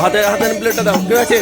হাতে হাতে প্লেটটা দাও, ঠিক আছে?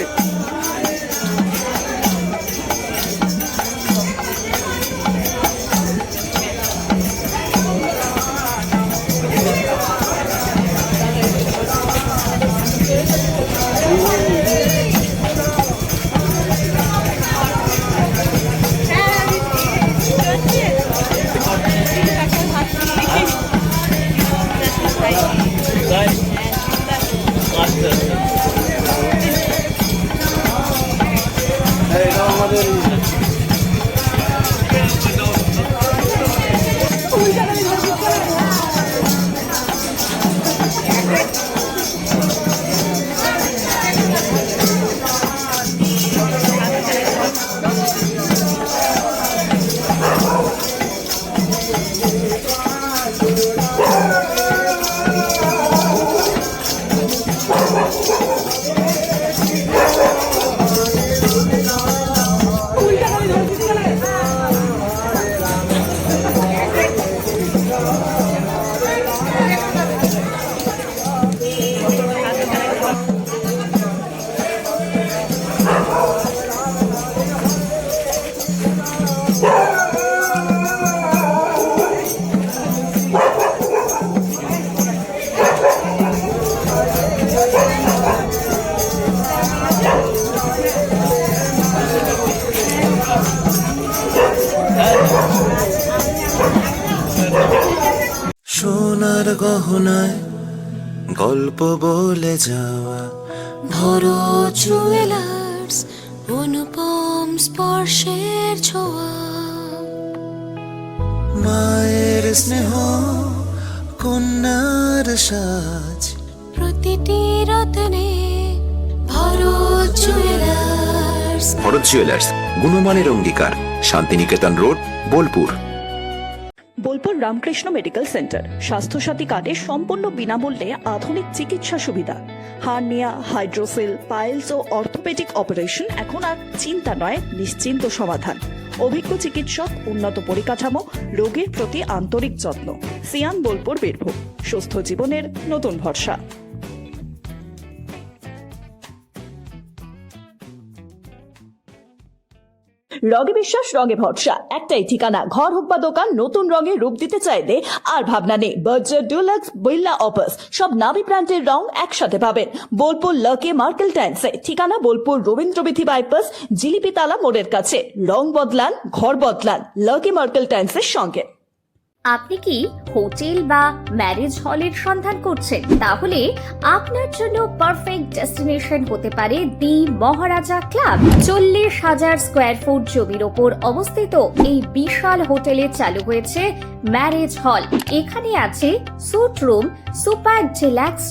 সোনার গহনায় গল্প বলে যাওয়া ভরো জুয়েলার্স, অনুপম স্পর্শের ছোঁয়া, মায়ের স্নেহ, কন্যার সাজ, প্রতিটি রত্নে ভরো জুয়েলার্স। ভরত জুয়েলার্স, গুণমানের অঙ্গীকার, Shantiniketan road, Bolpur. Bolpur Ramakrishna medical centre Swasthya Sathi কার্ডে সম্পূর্ণ বিনামূল্যে আধুনিক চিকিৎসা সুবিধা। হার্নিয়া, হাইড্রোসিল, পাইলস ও অর্থোপেডিক অপারেশন এখন আর চিন্তা নয়, নিশ্চিন্ত সমাধান। অভিজ্ঞ চিকিৎসক, উন্নত পরিকাঠামো, রোগীর প্রতি আন্তরিক যত্ন। সিয়ান, বোলপুর, বীরভূম। সুস্থ জীবনের নতুন ভরসা। রঙে বিশ্বাস, রঙে ভরসা, একটাই ঠিকানা। ঘর হোক বা দোকান, নতুন রঙে রূপ দিতে চাইলে আর ভাবনা নেই। বার্জার, ডুলাক্স, বিল্লা, অপাস সব নামি ব্র্যান্ডের রং একসাথে পাবেন বোলপুর লাকি মার্কেল টাইন্সে। ঠিকানা বোলপুর রবীন্দ্রবিথি বাইপাস, জিলিপিতালা মোড়ের কাছে। রং বদলান, ঘর বদলান, লাকি মার্কেল টাইন্সের সঙ্গে। আপনি কি হোটেল বা ম্যারেজ হলের সন্ধান করছেন? তাহলে আপনার জন্য পারফেক্ট ডেস্টিনেশন হতে পারে দি মহারাজা ক্লাব। 40,000 স্কোয়ার ফুট জমির ওপর অবস্থিত এই বিশাল হোটেলে চালু হয়েছে ম্যারেজ হল। এখানে আছে suite room, super deluxe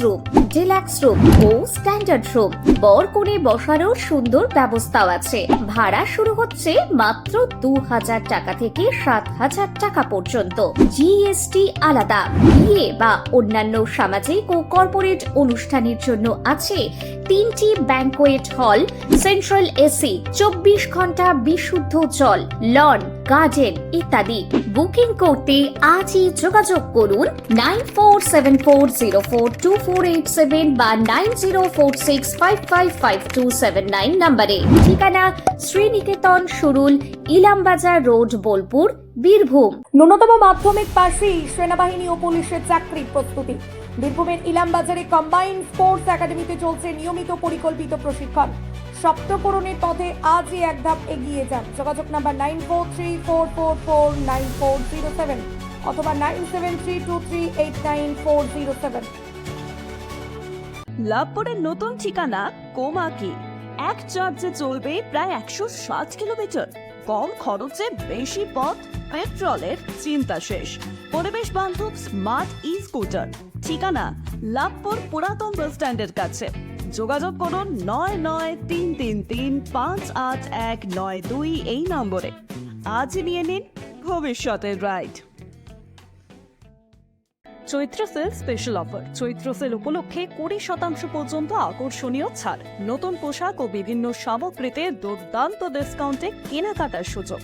room ও স্ট্যান্ডার্ড রুম। বর কনে বসানোর সুন্দর ব্যবস্থাও আছে। ভাড়া শুরু হচ্ছে মাত্র 2,000 টাকা থেকে 7,000 টাকা পর্যন্ত। জিএসটি আলাদা। বিয়ে বা অন্যান্য সামাজিক ও কর্পোরেট অনুষ্ঠানের জন্য আছে 3টি ব্যাংকোয়েট হল, সেন্ট্রাল এসি, 24 ঘন্টা বিশুদ্ধ জল, লন, গার্ডেন ইত্যাদি। বুকিং করতে আজই যোগাযোগ করুন 9474042487 বা 9046555279 নম্বরে। ঠিকানা শ্রীনিকেতন, সুরুল, ইলামবাজার রোড, বোলপুর, বীরভূম। ন্যূনতম মাধ্যমিক পাশেই সেনাবাহিনী ও পুলিশের চাকরির প্রস্তুতি। বীরভূমের ইলামবাজারে কম্বাইন্ড স্পোর্টস একাডেমিতে চলছে নিয়মিত পরিকল্পিত প্রশিক্ষণ। সপ্তপূরণের পথে আজই এক ধাপ এগিয়ে যান। যোগাযোগ নাম্বার 9434449407 অথবা 9732389407। লাভপুরের নতুন ঠিকানা কোমাকি। এক চার্জে চলবে প্রায় 160 কিলোমিটার। কম খরচে বেশি পথ, পেট্রোলের চিন্তা শেষ। পরিবেশ বান্ধব স্মার্ট ই স্কুটার। ঠিকানা লাভপুর পুরাতন বাস স্ট্যান্ডের কাছে। যোগাযোগ করুন 9933358192 এই নম্বরে। আজই নিয়ে নিন ভবিষ্যতের রাইড। চৈত্র সেল স্পেশাল অফার। চৈত্র সেল উপলক্ষে 20% পর্যন্ত আকর্ষণীয় ছাড়। নতুন পোশাক ও বিভিন্ন সামগ্রীতে দুর্দান্ত ডিসকাউন্টে কেনাকাটার সুযোগ।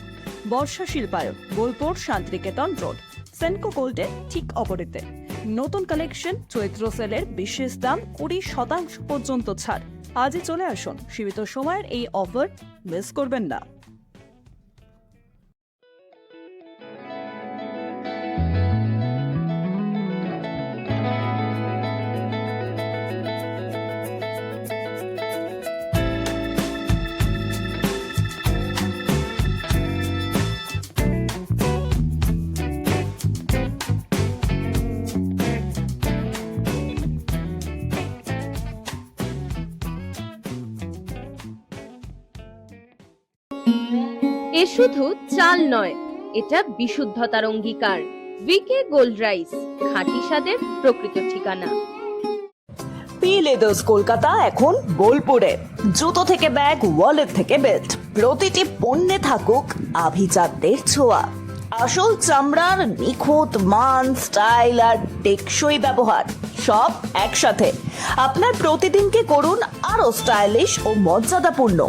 বর্ষা শিল্পায়ন, বোলপুর শান্তিনিকেতন রোড, সেনকো গোল্ডের ঠিক অপোজিটে। নতুন কালেকশন, চৈত্র সেলের বিশেষ দাম, 20% পর্যন্ত ছাড়। আজই চলে আসুন, সীমিত সময়ের এই অফার মিস করবেন না। এ শুধু চাল নয়, এটা বিশুদ্ধতার অঙ্গীকার। ভিকে গোল্ড রাইস, খাঁটি স্বাদের প্রকৃত ঠিকানা। পি লেদার্স কলকাতা এখন বোলপুরে। জুতো থেকে ব্যাগ, ওয়ালেট থেকে বেল্ট, প্রতিটি পণ্যে থাকুক আভিজাত্যের ছোঁয়া। আসল চামড়ার নিখুঁত মান, স্টাইল আর টেকসই ব্যবহার সব একসাথে। আপনার প্রতিদিনকে করুন আরো স্টাইলিশ ও মর্যাদাপূর্ণ।